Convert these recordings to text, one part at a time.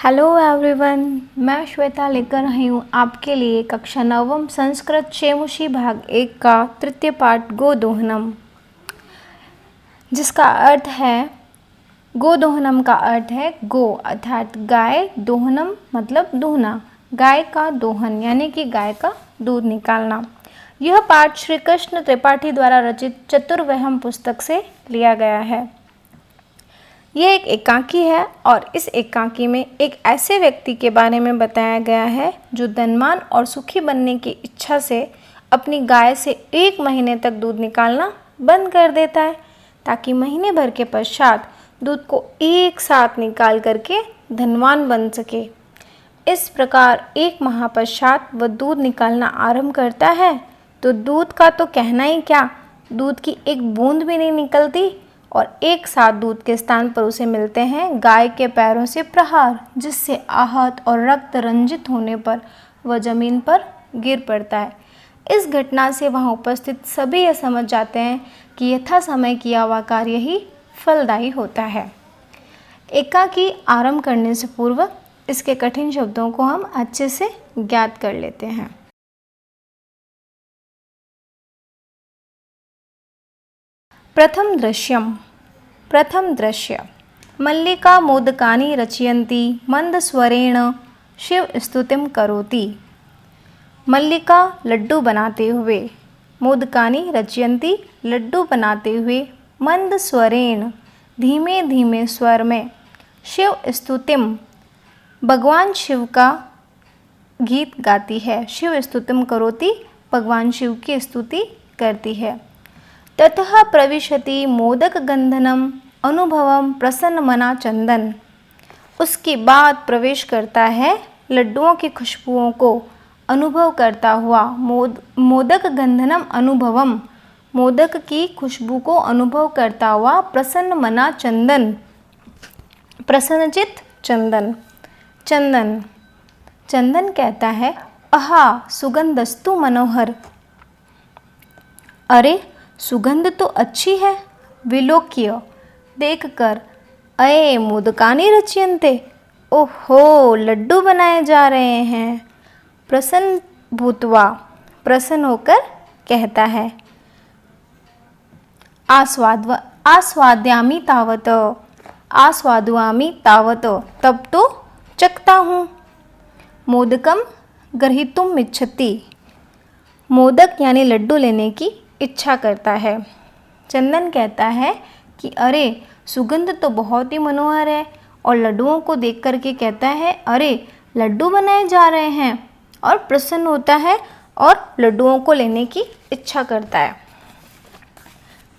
Hello everyone, मैं श्वेता लेकर आई हूँ आपके लिए कक्षा नवम संस्कृत शेमुषी भाग 1 का तृतीय पाठ गोदोहनम, जिसका अर्थ है गोदोहनम का अर्थ है गो अर्थात गाय, दोहनम मतलब दूहना, गाय का दोहन यानी कि गाय का दूध निकालना। यह पाठ श्री कृष्ण त्रिपाठी द्वारा रचित चतुर्वहम पुस्तक से लिया गया है। यह एक एकांकी है और इस एकांकी में एक ऐसे व्यक्ति के बारे में बताया गया है जो धनवान और सुखी बनने की इच्छा से अपनी गाय से 1 महीने तक दूध निकालना बंद कर देता है, ताकि महीने भर के पश्चात दूध को एक साथ निकाल करके धनवान बन सके। इस प्रकार 1 माह पश्चात वह दूध निकालना आरंभ करता है तो दूध का तो कहना ही क्या, दूध की एक बूंद भी नहीं निकलती और एक साथ दूध के स्थान पर उसे मिलते हैं गाय के पैरों से प्रहार, जिससे आहत और रक्त रंजित होने पर वह जमीन पर गिर पड़ता है। इस घटना से वहां उपस्थित सभी यह समझ जाते हैं कि यथा समय किया हुआ कार्य ही फलदायी होता है। एकांकी आरंभ करने से पूर्व इसके कठिन शब्दों को हम अच्छे से ज्ञात कर लेते हैं। प्रथम दृश्य मल्लिका मोदकानि रचयन्ती मंदस्वरेण शिव स्तुतिं करोति। मल्लिका लड्डू बनाते हुए, मोदकानि रचयन्ती लड्डू बनाते हुए, मंद स्वरेण धीमे धीमे स्वर में, शिव स्तुतिम भगवान शिव का गीत गाती है। शिव स्तुतिम करोति भगवान शिव की स्तुति करती है। ततः प्रविशति मोदक गंधनम अनुभवम प्रसन्न मना चंदन। उसके बाद प्रवेश करता है लड्डुओं की खुशबुओं को अनुभव करता हुआ मोदक गंधनम अनुभवम, मोदक की खुशबू को अनुभव करता हुआ प्रसन्न मना चंदन, प्रसन्नचित चंदन। चंदन कहता है आहा सुगंधस्तु मनोहर, अरे सुगंध तो अच्छी है। विलोक्य देखकर, अये मोदकानि रच्यन्ते, ओहो लड्डू बनाए जा रहे हैं। प्रसन्न भूत्वा प्रसन्न होकर कहता है, आस्वाद्यामि तावत, तब तो चखता हूँ। मोदकम ग्रहीतुम इच्छति, मोदक यानी लड्डू लेने की इच्छा करता है। चंदन कहता है कि अरे सुगंध तो बहुत ही मनोहर है, और लड्डुओं को देख करके कहता है अरे लड्डू बनाए जा रहे हैं, और प्रसन्न होता है और लड्डुओं को लेने की इच्छा करता है।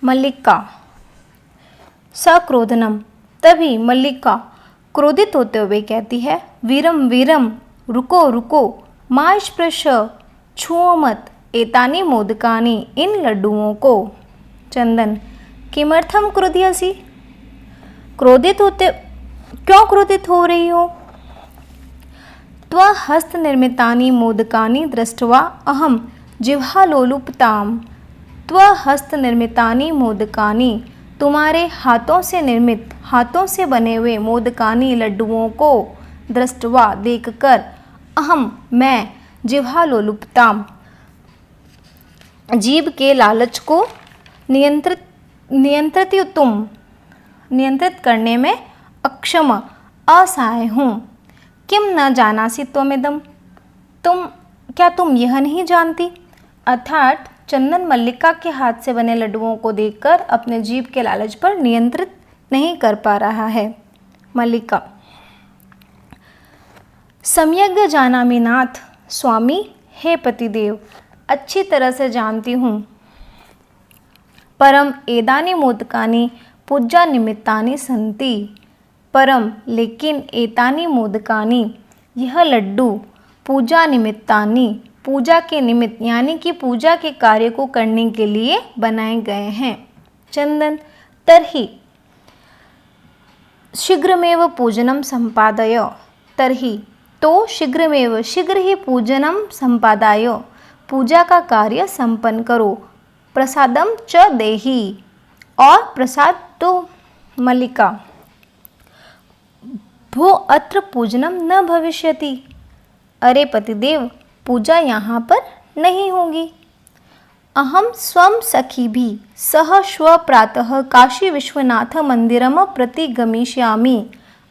मल्लिका सक्रोधनम, तभी मल्लिका क्रोधित होते हुए कहती है वीरम वीरम, रुको रुको, मा स्पृश, छुओ मत, एतानि मोदकानि, इन लड्डुओं को। चंदन किमर्थम क्रोध्यसि, क्यों क्रोधित हो रही हो। त्वहस्त निर्मितानि मोदकानि दृष्ट्वा अहम जिह्वालोलुपताम, त्वहस्त निर्मितानि मोदकानि, तुम्हारे हाथों से निर्मित, हाथों से बने हुए मोदकानि लड्डुओं को दृष्ट्वा देखकर, अहम मैं, जिह्वालोलुपताम जीभ के लालच को नियंत्रित करने में अक्षम असहाय हूँ। किम न जानासि त्वमिदं, क्या तुम यह नहीं जानती। अर्थात चंदन मल्लिका के हाथ से बने लड्डुओं को देखकर अपने जीभ के लालच पर नियंत्रित नहीं कर पा रहा है। मल्लिका सम्यग् जानामि नाथ, स्वामी हे पतिदेव, अच्छी तरह से जानती हूँ। परम एदानि मोदकानि पूजा निमित्तानि सन्ति, परम लेकिन एतानि मोदकानि, यह लड्डू, पूजा निमित्तानि, पूजा के निमित्त यानी कि पूजा के कार्य को करने के लिए बनाए गए हैं। चंदन तर्हि शीघ्रमेव पूजनम संपादय, तर्हि तो शीघ्रमेव शीघ्र ही पूजनम संपादाय, पूजा का कार्य संपन्न करो। प्रसादम च देहि, और प्रसाद तो। मल्लिका भो अत्र पूजनम न भविष्यति। अरे पतिदेव, पूजा यहाँ पर नहीं होगी। अहम स्वं सखीभिः सह श्वः प्रातः काशी विश्वनाथ मंदिरम प्रति गमिष्यामि।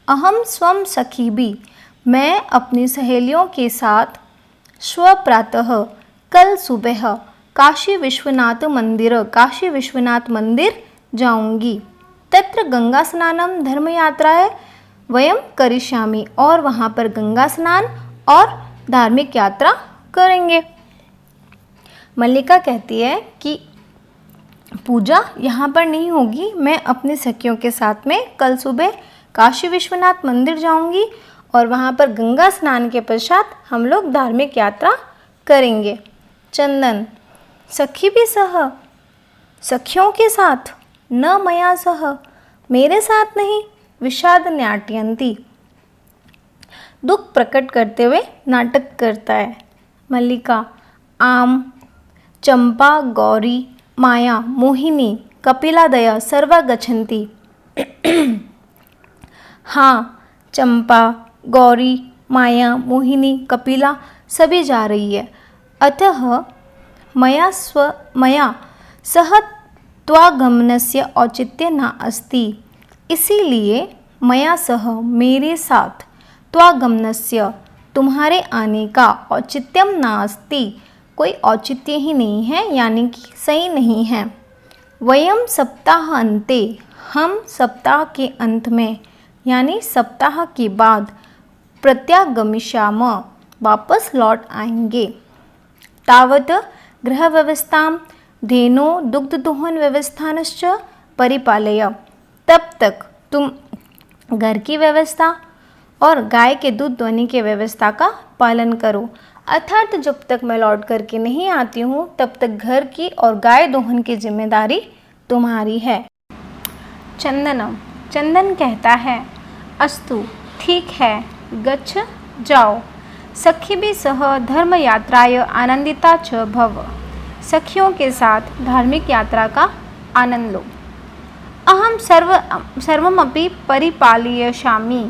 अहम स्वं सखीभिः, मैं अपनी सहेलियों के साथ श्व प्रातः कल सुबह काशी विश्वनाथ मंदिर जाऊंगी। तत्र गंगा स्नानम धर्म यात्राय वयम करिष्यामि, और वहाँ पर गंगा स्नान और धार्मिक यात्रा करेंगे। मल्लिका कहती है कि पूजा यहाँ पर नहीं होगी, मैं अपनी सखियों के साथ में कल सुबह काशी विश्वनाथ मंदिर जाऊंगी और वहाँ पर गंगा स्नान के पश्चात हम लोग धार्मिक यात्रा करेंगे। चंदन, सखी भी सह, सखियों के साथ, न मया सह, मेरे साथ नहीं। विषाद नाट्यन्ति, दुख प्रकट करते हुए नाटक करता है। मल्लिका, आम, चंपा, गौरी, माया, मोहिनी, कपिलादय सर्वा गच्छन्ति। हाँ, चंपा, गौरी, माया, मोहिनी, कपिला सभी जा रही है। अतः मया सह त्वागमनस्य औचित्य न अस्ति। इसीलिए मया सह, मेरे साथ, त्वागमनस्य, तुम्हारे आने का, औचित्यम नास्ति, कोई औचित्य ही नहीं है, यानी कि सही नहीं है। वयम सप्ताह अन्ते, हम सप्ताह के अंत में यानी सप्ताह के बाद प्रत्यागमिष्याम, वापस लौट आएंगे। तावत गृह व्यवस्थां धेनो दुग्धदोहन व्यवस्थानश्च परिपालय, तब तक तुम घर की व्यवस्था और गाय के दूध दोहने की व्यवस्था का पालन करो। अर्थात जब तक मैं लौट करके नहीं आती हूँ तब तक घर की और गाय दोहन की जिम्मेदारी तुम्हारी है। चंदन कहता है, अस्तु, ठीक है, गच्छ, जाओ। सखी भी सह धर्म यात्राय आनंदिता च भव, सखियों के साथ धार्मिक यात्रा का आनंद लो। अहम सर्वमपि परिपालयिष्यामि,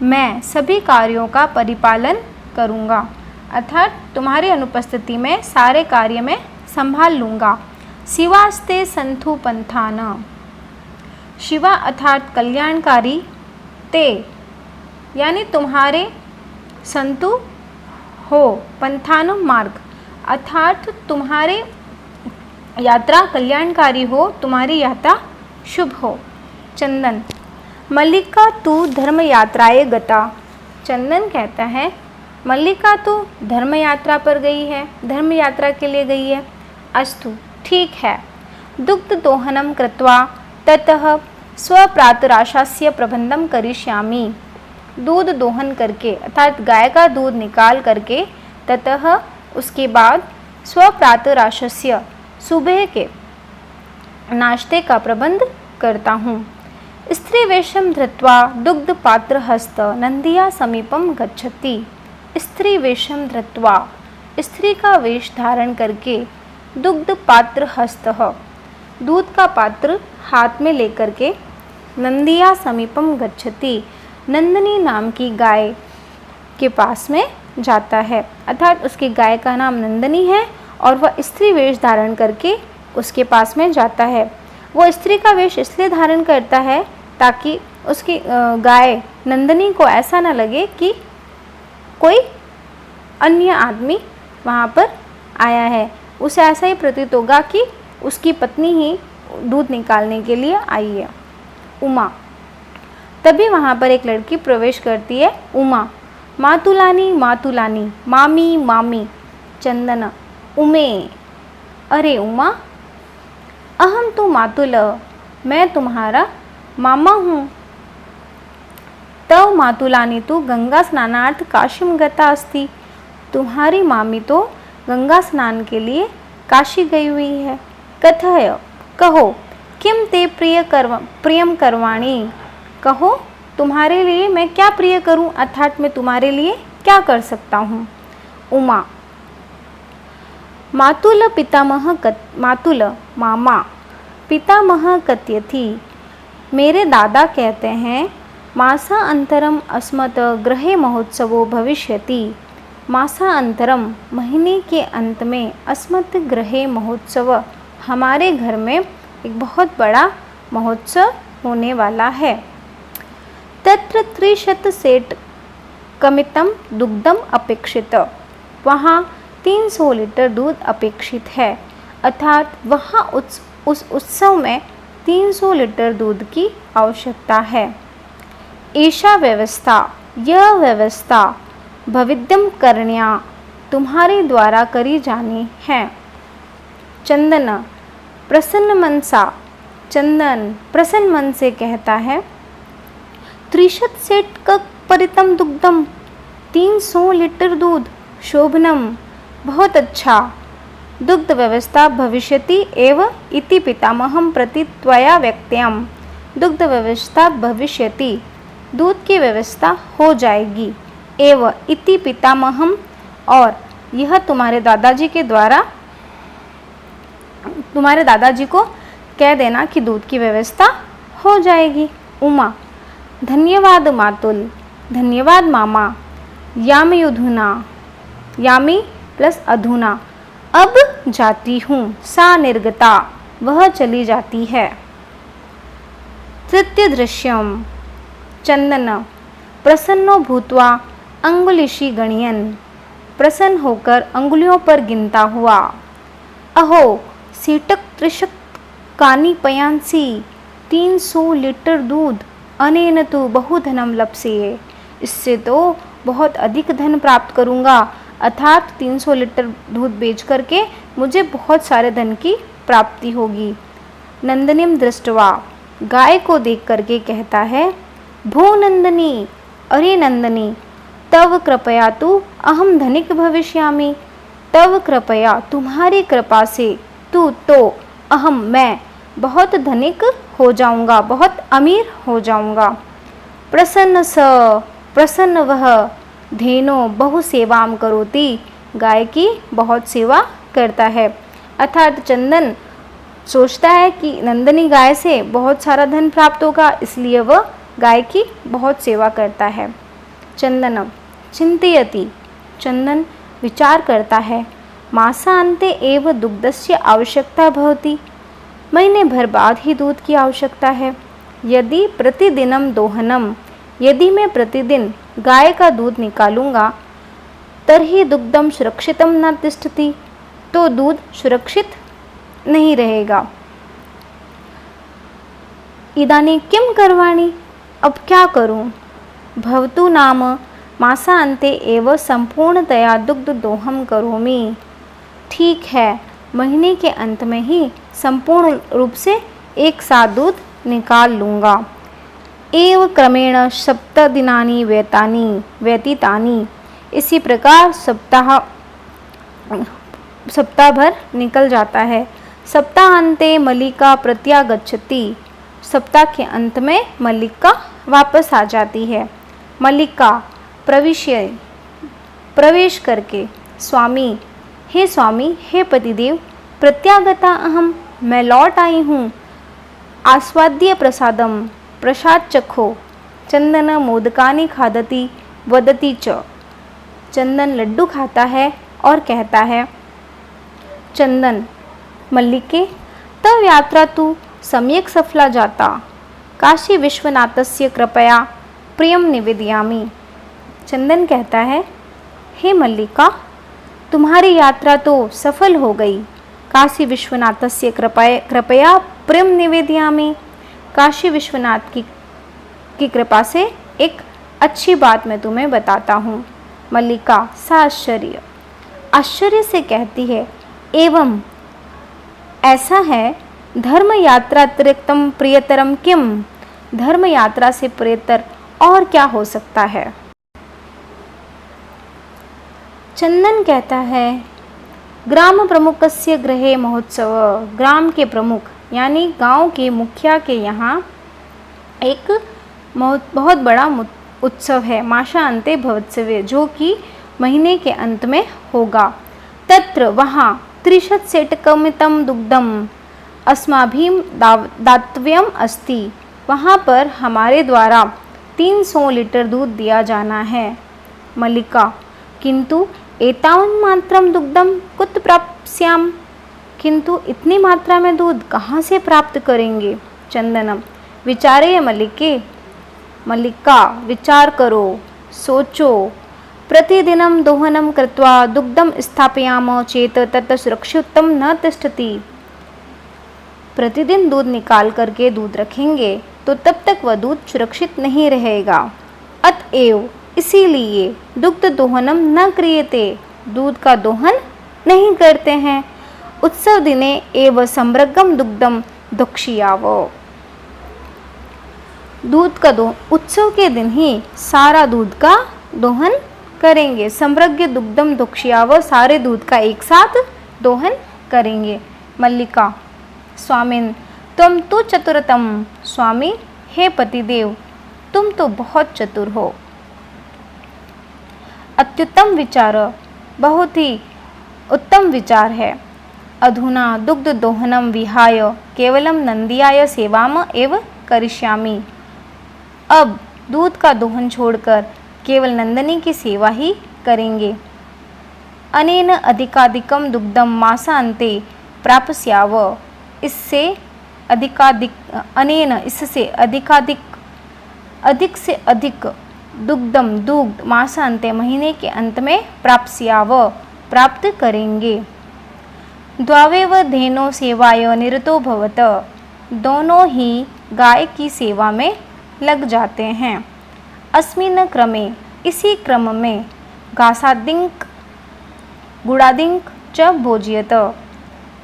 मैं सभी कार्यों का परिपालन करूँगा, अर्थात तुम्हारी अनुपस्थिति में सारे कार्य में संभाल लूँगा। शिवास्ते संतु पंथान, शिवा अर्थात कल्याणकारी, ते यानी तुम्हारे, संतु हो, पंथान मार्ग, अर्थात तुम्हारे यात्रा कल्याणकारी हो, तुम्हारी यात्रा शुभ हो। चंदन, मल्लिका तू धर्म यात्राए गता। चंदन कहता है, मल्लिका तो धर्म यात्रा पर गई है, धर्म यात्रा के लिए गई है। अस्तु, ठीक है। दुग्ध दोहनम कृत्वा ततः स्वप्रातराशस्य प्रबंधम करिष्यामि, दूध दोहन करके अर्थात गाय का दूध निकाल करके, ततः उसके बाद स्वप्रातराशस्य सुबह के नाश्ते का प्रबंध करता हूँ। स्त्री वेशम धृत्वा दुग्ध पात्र हस्त नंदिया समीपम गच्छति। स्त्री वेशम धृत्वा, स्त्री का वेश धारण करके, दुग्ध पात्र हस्त, दूध का पात्र हाथ में लेकर के, नंदिया समीपम गच्छति, नंदिनी नाम की गाय के पास में जाता है, अर्थात उसकी गाय का नाम नंदिनी है और वह स्त्री वेश धारण करके उसके पास में जाता है। वो स्त्री का वेश इसलिए धारण करता है ताकि उसकी गाय नंदिनी को ऐसा ना लगे कि कोई अन्य आदमी वहाँ पर आया है, उसे ऐसा ही प्रतीत होगा कि उसकी पत्नी ही दूध निकालने के लिए आई है। उमा, तभी वहाँ पर एक लड़की प्रवेश करती है, उमा। मातुलानी मातुलानी, मामी मामी। चंदन, उमे, अरे उमा, अहम तो मातुल, मैं तुम्हारा मामा हूँ। तव मातुलानी तो गंगा स्नानार्थ काशीम गता अस्ति, तुम्हारी मामी तो गंगा स्नान के लिए काशी गई हुई है। कथय, कहो, किम ते प्रियम करवाणी, कहो तुम्हारे लिए मैं क्या प्रिय करूं, अर्थात मैं तुम्हारे लिए क्या कर सकता हूँ। उमा, मातुल पितामह मातुल मामा पितामह कथयति, मेरे दादा कहते हैं मासान्तरम् अस्मत् गृहे महोत्सवो भविष्यति। मासान्तरम महीने के अंत में, अस्मत् गृहे महोत्सव हमारे घर में एक बहुत बड़ा महोत्सव होने वाला है। तत्र 300 सेट कमितम दुग्धम अपेक्षित। वहाँ 300 लीटर दूध अपेक्षित है, अर्थात वहाँ उस उत्सव में 300 लीटर दूध की आवश्यकता है। ऐसा व्यवस्था, यह व्यवस्था भविद्यम करण्या, तुम्हारे द्वारा करी जानी है। चंदन प्रसन्न मन सा, चंदन प्रसन्न मन से कहता है 300 सेट का परितम दुग्धम, 300 लीटर दूध, शोभनम बहुत अच्छा, दुग्ध व्यवस्था भविष्यति एव इति पितामहं प्रति त्वया व्यक्त्यम, दुग्ध व्यवस्था भविष्यति, दूध की व्यवस्था हो जाएगी, एव इति पितामहं और यह तुम्हारे दादाजी के द्वारा, तुम्हारे दादाजी को कह देना कि दूध की व्यवस्था हो जाएगी। उमा धन्यवाद मातुल, धन्यवाद मामा। यामी अधुना, यामी प्लस अधुना, अब जाती हूँ। सा निर्गता, वह चली जाती है। तृतीय दृश्यम, चंदन प्रसन्नो भूत्वा अंगुलिशी गणयन, प्रसन्न होकर अंगुलियों पर गिनता हुआ। अहो सीटक त्रिशक कानी पयांसी, 300 लीटर दूध, अनेन तु बहुधनम लप्स्ये, इससे तो बहुत अधिक धन प्राप्त करूँगा, अर्थात 300 लीटर दूध बेच करके मुझे बहुत सारे धन की प्राप्ति होगी। नंदनीम दृष्टवा, गाय को देख करके कहता है भो नंदनी, अरे नंदनी, तव कृपया तु अहम धनिक भविष्यामि, तव कृपया तुम्हारी कृपा से, तू तो अहम मैं बहुत धनिक हो जाऊंगा, बहुत अमीर हो जाऊंगा। प्रसन्न स, प्रसन्न वह, धेनो बहु सेवाम करोति, गाय की बहुत सेवा करता है। अर्थात चंदन सोचता है कि नंदनी गाय से बहुत सारा धन प्राप्त होगा, इसलिए वह गाय की बहुत सेवा करता है। चंदन चिंतयति, चंदन विचार करता है मासान्ते एव दुग्धस्य आवश्यकता भवति, महीने भर बाद ही दूध की आवश्यकता है। यदि प्रतिदिनम दोहनम, यदि मैं प्रतिदिन गाय का दूध निकालूंगा, तर्हि दुग्धम सुरक्षितम न तिष्ठति, तो दूध सुरक्षित नहीं रहेगा। इदानीं किम करवाणी, अब क्या करूं। भवतु नाम मासान्ते एव संपूर्णतया दुग्ध दोहम करोमि, ठीक है, महीने के अंत में ही संपूर्ण रूप से एक साथ दूध निकाल लूँगा। एव क्रमेण 7 दिनानि व्यतीतानि, इसी प्रकार सप्ताह भर निकल जाता है। सप्ताहांते मल्लिका प्रत्यागच्छति, सप्ताह के अंत में मल्लिका वापस आ जाती है। मल्लिका प्रवेश करके, स्वामी, हे स्वामी, हे पतिदेव, प्रत्यागता अहम, मैं लौट आई हूँ। आस्वाद्य प्रसादम, प्रसाद चखो। चंदन मोदकानि खादति वदति च, चंदन लड्डू खाता है और कहता है। चंदन मल्लिके तव यात्रा तु सम्यक सफला जाता, काशी विश्वनाथस्य कृपया प्रियम निवेदयामि। चंदन कहता है हे मल्लिका, तुम्हारी यात्रा तो सफल हो गई, काशी विश्वनाथस्य कृपया प्रियम निवेदयामि, काशी विश्वनाथ की कृपा से एक अच्छी बात मैं तुम्हें बताता हूँ। मल्लिका आश्चर्य से कहती है एवं ऐसा है, धर्म यात्रा अतिरिक्तम प्रियतरम किम, धर्म यात्रा से प्रियतर और क्या हो सकता है। चंदन कहता है ग्राम प्रमुखस्य गृहे महोत्सव, ग्राम के प्रमुख यानी गांव के मुखिया के यहाँ एक बहुत बड़ा उत्सव है, मासान्ते भवत्सवे, जो कि महीने के अंत में होगा। तत्र वहाँ 30 सेटकमितम दुग्धम अस्माभिम दातव्यम अस्ति, वहाँ पर हमारे द्वारा 300 लीटर दूध दिया जाना है। मल्लिका, किंतु एतावन् मात्रम दुग्धम कुत्र प्राप्स्याम? किंतु इतनी मात्रा में दूध कहाँ से प्राप्त करेंगे? चंदन, विचारे मल्लिके। मल्लिका, विचार करो, सोचो। प्रतिदिनं दोहनं कृत्वा दुग्धं स्थापयामः चेत तत् सुरक्षितं न तिष्ठति। प्रतिदिन दूध निकाल करके दूध रखेंगे तो तब तक वह दूध सुरक्षित नहीं रहेगा। अतएव इसीलिए दुग्ध दोहनम न क्रियते, दूध का दोहन नहीं करते हैं। उत्सव दिने एव समृद्धम दुग्धम दुक्षियाव। दूध का उत्सव के दिन ही सारा दूध का दोहन करेंगे। समृद्ध दुग्धम दुक्षियाव, सारे दूध का एक साथ दोहन करेंगे। मल्लिका, स्वामिन तुम तो चतुरतम। स्वामी, हे पतिदेव, तुम तो बहुत चतुर हो। अत्युत्तम विचार, बहुत ही उत्तम विचार है। अधुना दुग्ध दोहनम विहाय केवलम नंदियाय सेवाम एव करिष्यामि। अब दूध का दोहन छोड़कर केवल नंदिनी की सेवा ही करेंगे। अनेन अधिकाधिकम दुग्धम मासान्ते प्राप्स्याव। इससे अधिक से अधिक दुग्धम दुग्ध मासान्ते महीने के अंत में प्राप्स्याव प्राप्त करेंगे। द्वावेव धेनो सेवाय निरतो भवत, दोनों ही गाय की सेवा में लग जाते हैं। अस्मिन् क्रमे, इसी क्रम में घासादिंक गुड़ादिंक च भोज्यत,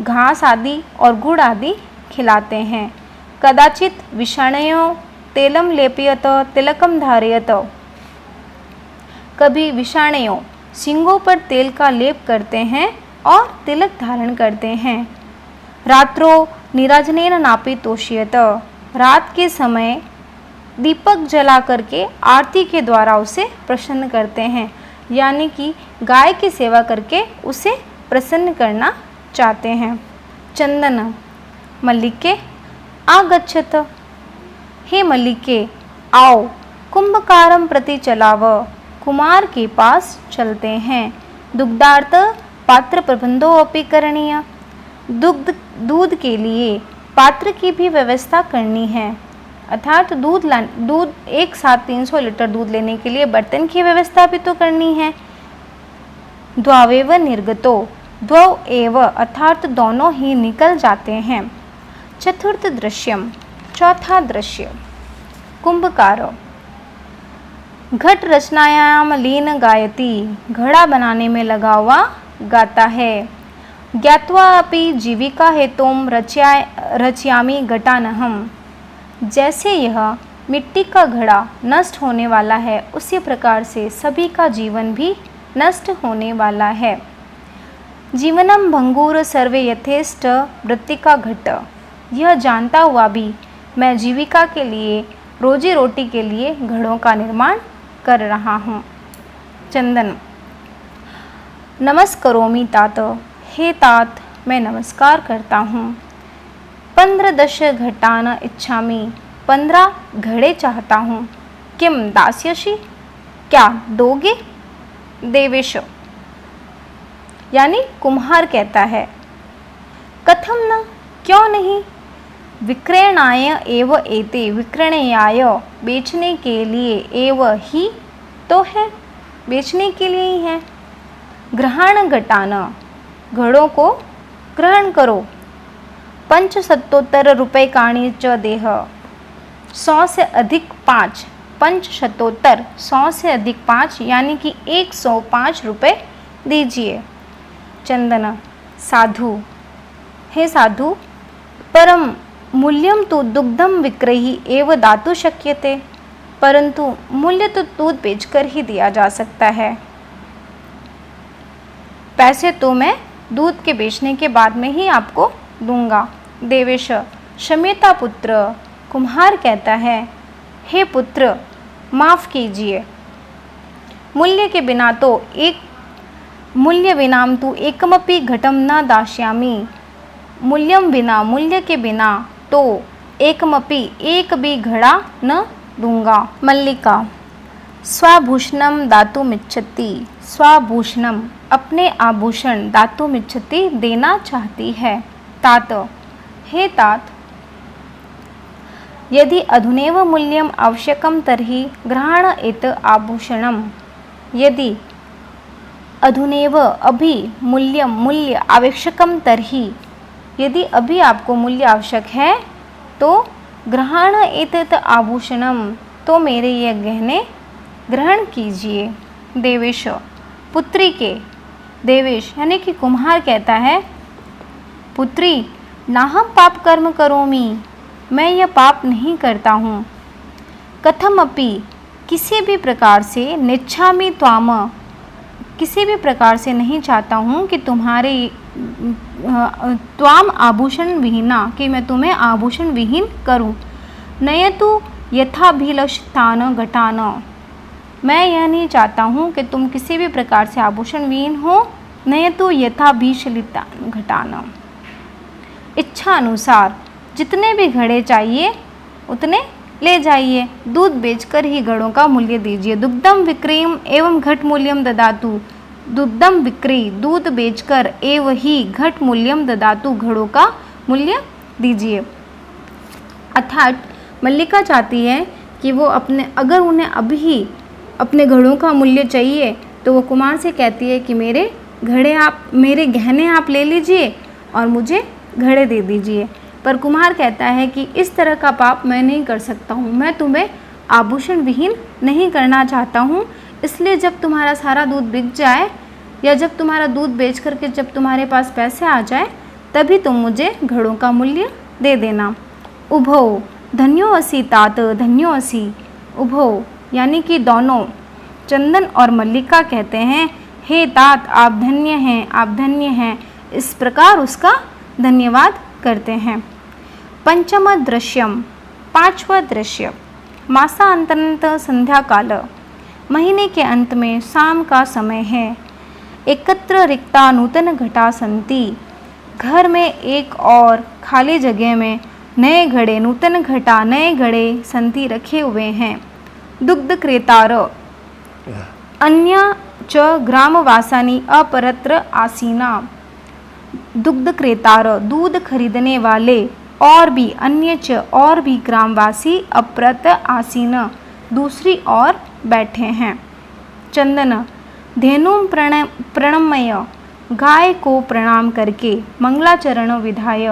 घास आदि और गुड़ आदि खिलाते हैं। कदाचित विषाणयो तेलम लेपयत तिलकम धारयत, कभी विषाणयों सींगों पर तेल का लेप करते हैं और तिलक धारण करते हैं। रात्रो निराजनेन नापि तोष्यत, रात के समय दीपक जला करके आरती के द्वारा उसे प्रसन्न करते हैं, यानी कि गाय की सेवा करके उसे प्रसन्न करना चाहते हैं। चंदन, मल्लिके आगच्छत। हे मल्लिके, आओ कुंभकारं प्रति चलाव, कुमार के पास चलते हैं। दुग्धार्थ पात्र प्रबंधो अपि करणीय, दूध के लिए पात्र की भी व्यवस्था करनी है। अर्थात दूध एक साथ 300 लीटर दूध लेने के लिए बर्तन की व्यवस्था भी तो करनी है। द्वावेव निर्गतो, द्वौ एव अर्थात दोनों ही निकल जाते हैं। चतुर्थ दृश्यम, चौथा दृश्य। कुंभकार घट रचनायाम लीन गायति, घड़ा बनाने में लगा हुआ गाता है। ज्ञात्वा अपि जीविका हेतुम रचयामि घटानहम, जैसे यह मिट्टी का घड़ा नष्ट होने वाला है उसी प्रकार से सभी का जीवन भी नष्ट होने वाला है। जीवनम भंगुर सर्वे यथेष्ट वृत्तिका घट, यह जानता हुआ भी मैं जीविका के लिए, रोजी रोटी के लिए घड़ों का निर्माण कर रहा हूँ। चंदन, नमस्करोमि तात, हे तात मैं नमस्कार करता हूँ। 15 घटान इच्छामि, 15 घड़े चाहता हूँ। किम दास्यसि, क्या दोगे? देवेश यानी कुम्हार कहता है। कथम न, क्यों नहीं। विक्रयणाय एव एते, विक्रयणाय बेचने के लिए, एव ही तो है, बेचने के लिए ही है। ग्रहण घटान, घड़ों को ग्रहण करो। 500 रुपये काणी च देह, 100 से अधिक 5, 500 100 से अधिक 5 यानी कि 105 रुपये दीजिए। चंदन, साधु, हे साधु, परम मूल्यम तो दुग्धम विक्रयी एव दातु शक्यते, परंतु मूल्य तो दूध बेचकर ही दिया जा सकता है। पैसे तो मैं दूध के बेचने के बाद में ही आपको दूंगा। देवेश, क्षम्यता पुत्र, कुम्हार कहता है, हे पुत्र माफ़ कीजिए, मूल्य के बिना तो मूल्य विनाम तु एकमपि घटम न दास्यामि, मूल्यम बिना, मूल्य के बिना तो एकमपि एक भी घड़ा न दूंगा। मल्लिका स्वाभूषणम दातुमिच्छति, स्वाभूषणम अपने आभूषण, दातुमिच्छति देना चाहती है। तात हे तात, यदि अधुनेव मूल्यम आवश्यकम तर्हि गृहाण आभूषणम, यदि अधुनेव अभी मूल्यम मूल्य आवश्यकम तर्हि, यदि अभी आपको मूल्य आवश्यक है तो ग्रहण एतत् आभूषणम, तो मेरे ये गहने ग्रहण कीजिए। देवेश पुत्री के, देवेश यानी कि कुम्हार कहता है, पुत्री नाहम पाप कर्म करोमि, मैं यह पाप नहीं करता हूँ। कथमपि किसी भी प्रकार से, निच्छामि त्वाम किसी भी प्रकार से नहीं चाहता हूँ कि तुम्हारे त्वाम आभूषण विहीना, कि मैं तुम्हें आभूषण विहीन करूँ। नयतु यथाभिलषितान घटान, मैं यह नहीं चाहता हूँ कि तुम किसी भी प्रकार से आभूषण विहीन हो। नयतु यथाभिलषितान घटान, इच्छा अनुसार जितने भी घड़े चाहिए उतने ले जाइए। दूध बेचकर ही घड़ों का मूल्य दीजिए। दुग्धम विक्रयम एवं घट मूल्यम ददातु, दुग्धम विक्रय दूध बेचकर एवं ही घट मूल्यम ददातु घड़ों का मूल्य दीजिए। अर्थात मल्लिका चाहती है कि वो अगर उन्हें अभी अपने घड़ों का मूल्य चाहिए तो वो कुमार से कहती है कि मेरे गहने आप ले लीजिए और मुझे घड़े दे दीजिए। पर कुम्हार कहता है कि इस तरह का पाप मैं नहीं कर सकता हूँ, मैं तुम्हें आभूषण विहीन नहीं करना चाहता हूँ। इसलिए जब तुम्हारा सारा दूध बिक जाए या जब तुम्हारा दूध बेच करके जब तुम्हारे पास पैसे आ जाए तभी तुम मुझे घड़ों का मूल्य दे देना। उभो धन्यो असि तात, धन्यो असि। उभो यानी कि दोनों, चंदन और मल्लिका कहते हैं, हे तात आप धन्य हैं, आप धन्य हैं। इस प्रकार उसका धन्यवाद करते हैं। पंचम दृश्यम, पांचवा दृश्य। मासांतंत संध्या काल, महीने के अंत में शाम का समय है। एकत्र रिक्ता नूतन घटा संति, घर में एक और खाली जगह में नए घड़े, नूतन घटा नए घड़े संति रखे हुए हैं। दुग्ध क्रेतार अन्य च ग्रामवासानी अपरत्र आसीना, दुग्ध क्रेतार दूध खरीदने वाले और भी, अन्य च और भी ग्रामवासी, अप्रत आसीन दूसरी ओर बैठे हैं। चंदन धेनु प्रणमय गाय को प्रणाम करके, मंगलाचरण विधाय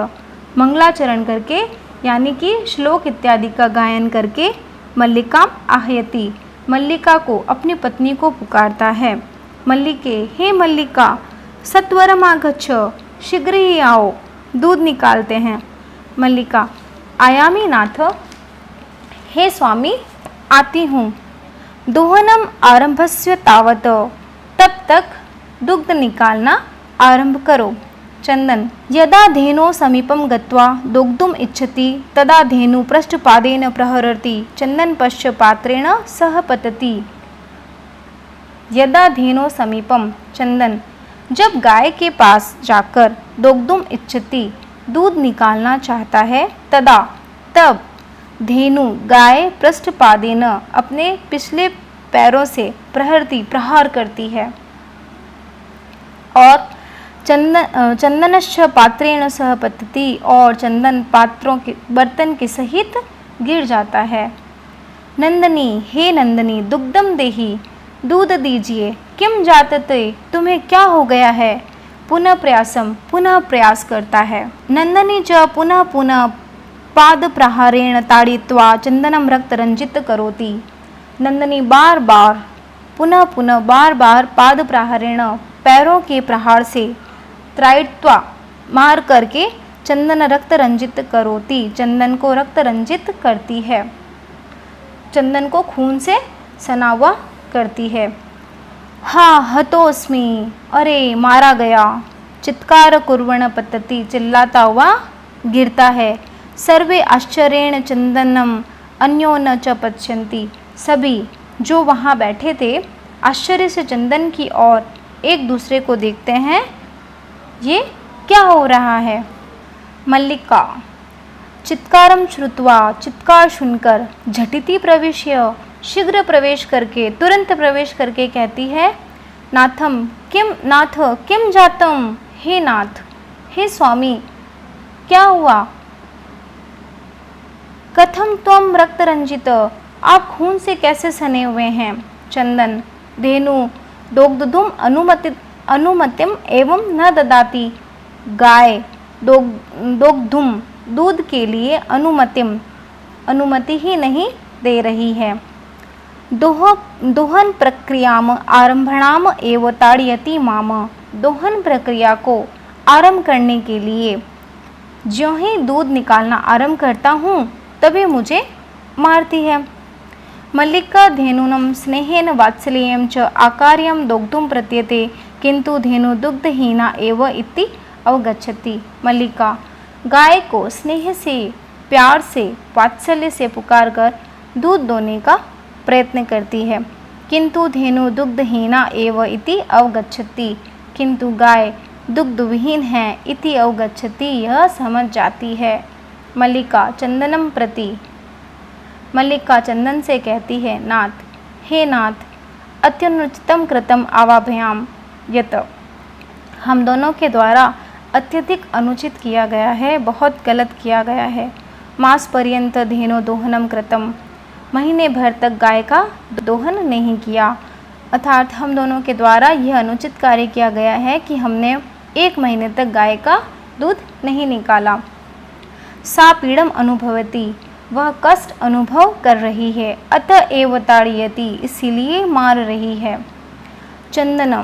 मंगलाचरण करके यानी कि श्लोक इत्यादि का गायन करके, मल्लिका आहयति मल्लिका को अपनी पत्नी को पुकारता है। मल्लिके हे मल्लिका सत्वरम आगच्छ, शीघ्र ही आओ, दूध निकालते हैं। मल्लिका आयामी नाथ, हे स्वामी आती हूँ। दोहनम आरंभस्य तावत, तब तक दुग्ध निकालना आरंभ करो। चंदन यदा धेनो समीपम गत्वा दोग्धुम इच्छति तदा धेनु पृष्ठपादेन प्रहरति, चंदन पश्च पात्रेण सह पतति। यदा धेनो समीपम, चंदन जब गाय के पास जाकर दोग्धुम इच्छति दूध निकालना चाहता है, तदा तब धेनु गाय पृष्ठपादेन अपने पिछले पैरों से प्रहरती प्रहार करती है और चंदनश्च पात्रेण सह पतति, और चंदन पात्रों के बर्तन के सहित गिर जाता है। नंदनी हे नंदनी दुग्धम देहि, दूध दीजिए। किम जातते तुम्हें क्या हो गया है। पुनः प्रयासम पुनः प्रयास करता है। नंदनी च पुनः पुनः पाद प्रहारेण ताड़ित्वा चंदनम रक्त रंजित करोति। नंदनी बार बार पुनः पुनः बार बार पाद प्रहारेण पैरों के प्रहार से, त्रायित्वा मार करके, चंदन रक्त रंजित करोति चंदन को रक्त रंजित करती है, चंदन को खून से सना हुआ करती है। हा हतोस्मि, अरे मारा गया। चित्कार कुर्वण पतति, चिल्लाता हुआ गिरता है। सर्वे आश्चर्येण चंदनम अन्यो न च पश्यन्ति, सभी जो वहाँ बैठे थे आश्चर्य से चंदन की ओर एक दूसरे को देखते हैं, ये क्या हो रहा है। मल्लिका चित्कारं श्रुत्वा, चित्कार सुनकर, झटिति प्रविश्य, शीघ्र प्रवेश करके, तुरंत प्रवेश करके कहती है, नाथ किम जातम, हे नाथ, हे स्वामी, क्या हुआ? कथम त्वम रक्त रंजित, आप खून से कैसे सने हुए हैं? चंदन, धेनु दोग्धुम अनुमतिम एवं न ददाति, गाय दोग्धुम दूध के लिए अनुमति ही नहीं दे रही है। दोहन प्रक्रियाम आरंभणाम एव ताड़यति माम, दोहन प्रक्रिया को आरंभ करने के लिए ज्यों ही दूध निकालना आरंभ करता हूँ तभी मुझे मारती है। मल्लिका धेनुनं स्नेहेन वात्सल्यं च आकार्यं दोग्धुं प्रत्यते, किंतु धेनु दुग्धहीना एव इति अवगच्छति। मल्लिका गाय को स्नेह से, प्यार से, वात्सल्य से पुकार कर दूध दोने का प्रयत्न करती है, किंतु धेनु दुग्धहीना एव इति अवगच्छति, किंतु गाय दुग्ध विहीन है, इति अवगच्छति, यह समझ जाती है। मल्लिका चंदनम प्रति, मल्लिका चंदन से कहती है, नाथ, हे नाथ, अत्यनुचितम कृतम आवाभयाम यत, हम दोनों के द्वारा अत्यधिक अनुचित किया गया है, बहुत गलत किया गया है। मास पर्यंत धेनो दोहनम कृतम, महीने भर तक गाय का दोहन नहीं किया, अर्थात हम दोनों के द्वारा यह अनुचित कार्य किया गया है कि हमने 1 महीने तक गाय का दूध नहीं निकाला। सा पीड़म अनुभवती, वह कष्ट अनुभव कर रही है, अतः एव ताड़यति, इसीलिए मार रही है। चंदन,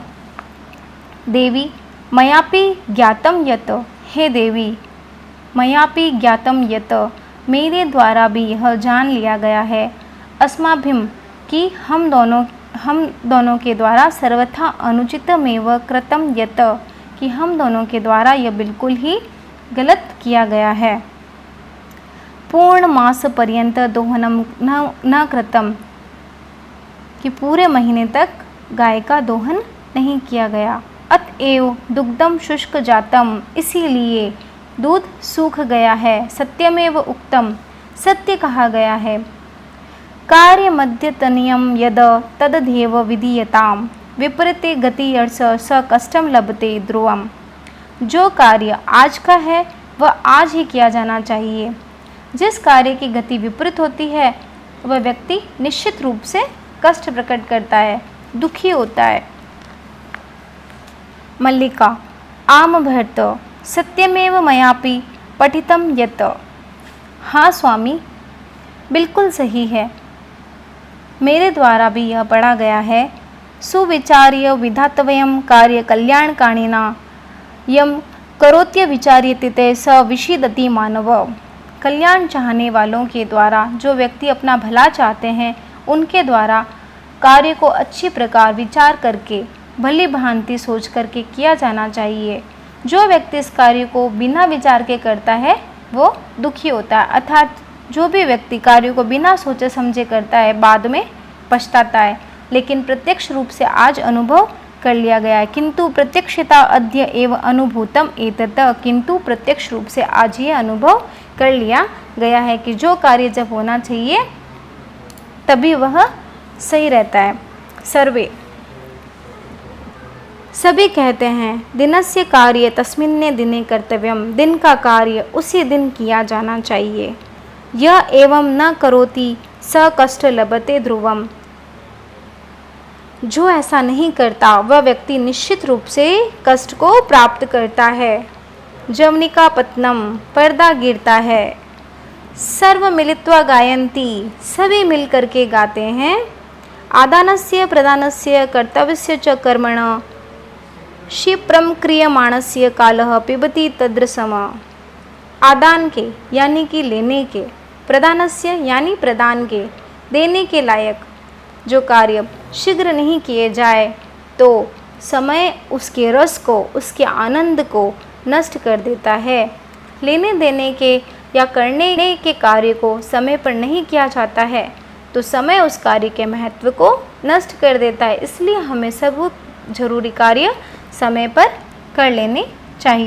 देवी मयापि ज्ञातम यत, हे देवी, मयापि ज्ञातम यत, मेरे द्वारा भी यह जान लिया गया है, अस्माभिम कि हम दोनों के द्वारा सर्वथा अनुचितमेव कृतम यत, कि हम दोनों के द्वारा यह बिल्कुल ही गलत किया गया है। पूर्ण मास पर्यंत दोहनम न कृतम, कि पूरे महीने तक गाय का दोहन नहीं किया गया। अतएव दुग्धम शुष्क जातम, इसीलिए दूध सूख गया है। सत्यमेव उक्तम, सत्य कहा गया है। कार्य मध्यतनियम यद तदधेव विधीयताम, विपरीते गति अर्थ स कष्टम लभते ध्रुवम, जो कार्य आज का है वह आज ही किया जाना चाहिए। जिस कार्य की गति विपरीत होती है वह व्यक्ति निश्चित रूप से कष्ट प्रकट करता है, दुखी होता है। मल्लिका आम भर्त, सत्यमेव मयापि पठितम यत, हाँ स्वामी, बिल्कुल सही है, मेरे द्वारा भी यह पढ़ा गया है। सुविचार्य विधातव्यम कार्य कल्याणकारिणा यम करोत्य विचार्यते स विषीदति मानव, कल्याण चाहने वालों के द्वारा, जो व्यक्ति अपना भला चाहते हैं, उनके द्वारा कार्य को अच्छी प्रकार विचार करके, भली भांति सोच करके किया जाना चाहिए। जो व्यक्ति इस कार्य को बिना विचार के करता है वो दुखी होता है, अर्थात जो भी व्यक्ति कार्य को बिना सोचे समझे करता है बाद में पछताता है। लेकिन प्रत्यक्ष रूप से आज अनुभव कर लिया गया है। किंतु प्रत्यक्षता अद्य एव अनुभूतम एतत, किंतु प्रत्यक्ष रूप से आज ये अनुभव कर लिया गया है कि जो कार्य जब होना चाहिए तभी वह सही रहता है। सर्वे, सभी कहते हैं, दिनस्य कार्य तस्मिन्ने दिने कर्तव्यम, दिन का कार्य उसी दिन किया जाना चाहिए। यह एवं न करोति स कष्ट लभते ध्रुवम, जो ऐसा नहीं करता वह व्यक्ति निश्चित रूप से कष्ट को प्राप्त करता है। जवनिका पत्नम, पर्दा गिरता है। सर्व मिलित्वा गायन्ति, सभी मिल करके गाते हैं। आदानस्य प्रदानस्य कर्तव्यस्य च कर्मण क्षिप्रम क्रियमाणस्य कालः पिबति तद्रसम, आदान के यानी कि लेने के, प्रदानस्य यानी प्रदान के, देने के लायक जो कार्य शीघ्र नहीं किए जाए तो समय उसके रस को, उसके आनंद को नष्ट कर देता है। लेने देने के या करने के कार्य को समय पर नहीं किया जाता है तो समय उस कार्य के महत्व को नष्ट कर देता है। इसलिए हमें सब जरूरी कार्य समय पर कर लेने चाहिए।